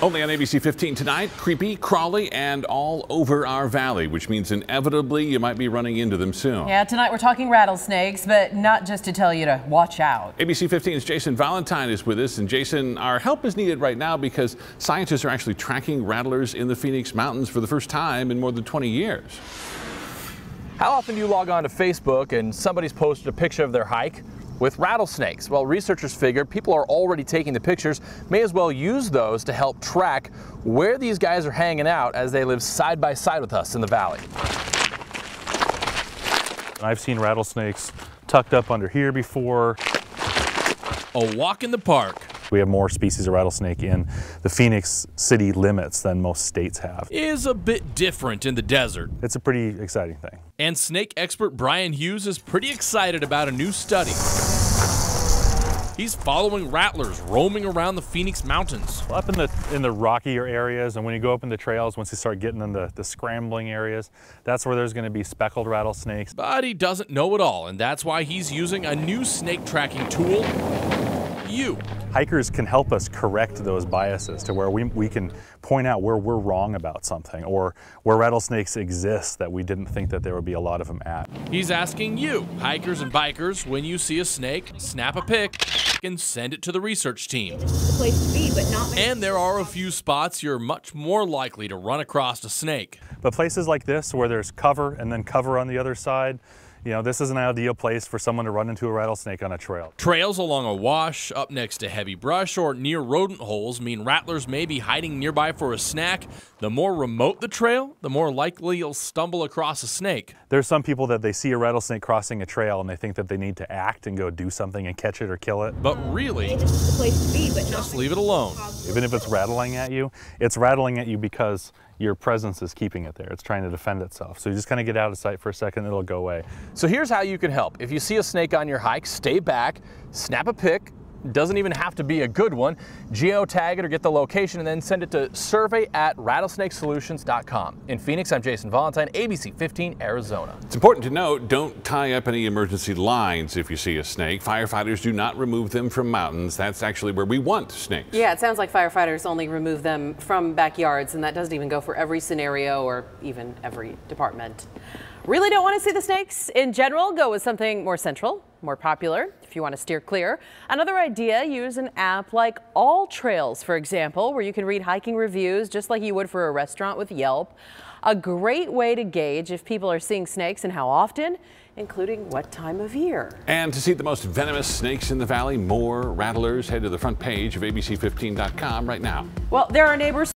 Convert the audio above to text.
Only on ABC 15 tonight, creepy, crawly, and all over our valley, which means inevitably you might be running into them soon. Yeah, tonight we're talking rattlesnakes, but not just to tell you to watch out. ABC 15's Jason Valentine is with us, and Jason, our help is needed right now because scientists are actually tracking rattlers in the Phoenix Mountains for the first time in more than 20 years. How often do you log on to Facebook and somebody's posted a picture of their hike with rattlesnakes? Well, researchers figured people are already taking the pictures, may as well use those to help track where these guys are hanging out as they live side by side with us in the valley. I've seen rattlesnakes tucked up under here before. A walk in the park. We have more species of rattlesnake in the Phoenix city limits than most states have. Is a bit different in the desert. It's a pretty exciting thing. And snake expert Brian Hughes is pretty excited about a new study. He's following rattlers roaming around the Phoenix Mountains. Up in the rockier areas, and when you go up in the trails, once you start getting in the scrambling areas, that's where there's going to be speckled rattlesnakes. But he doesn't know it all, and that's why he's using a new snake tracking tool, Hikers can help us correct those biases to where we can point out where we're wrong about something or where rattlesnakes exist that we didn't think that there would be a lot of them at. He's asking you, hikers and bikers, when you see a snake, snap a pic and send it to the research team. It's the place to be, but not many. And there are a few spots you're much more likely to run across a snake. But places like this where there's cover and then cover on the other side, you know, this is an ideal place for someone to run into a rattlesnake on a trail. Trails along a wash, up next to heavy brush, or near rodent holes mean rattlers may be hiding nearby for a snack. The more remote the trail, the more likely you'll stumble across a snake. There's some people that they see a rattlesnake crossing a trail and they think that they need to act and go do something and catch it or kill it. But really, It's the place to be, but just leave it alone. Even if it's rattling at you, it's rattling at you because your presence is keeping it there. It's trying to defend itself. So you just kind of get out of sight for a second, it'll go away. So here's how you can help. If you see a snake on your hike, stay back, snap a pic. Doesn't even have to be a good one. Geotag it or get the location and then send it to survey@rattlesnakesolutions.com. In Phoenix, I'm Jason Valentine, ABC 15, Arizona. It's important to note, don't tie up any emergency lines if you see a snake. Firefighters do not remove them from mountains. That's actually where we want snakes. Yeah, it sounds like firefighters only remove them from backyards, and that doesn't even go for every scenario or even every department. Really don't want to see the snakes? In general, go with something more central, more popular, if you want to steer clear. Another idea, use an app like All Trails, for example, where you can read hiking reviews just like you would for a restaurant with Yelp. A great way to gauge if people are seeing snakes and how often, including what time of year. And to see the most venomous snakes in the valley, more rattlers, head to the front page of ABC15.com right now. Well, there are neighbors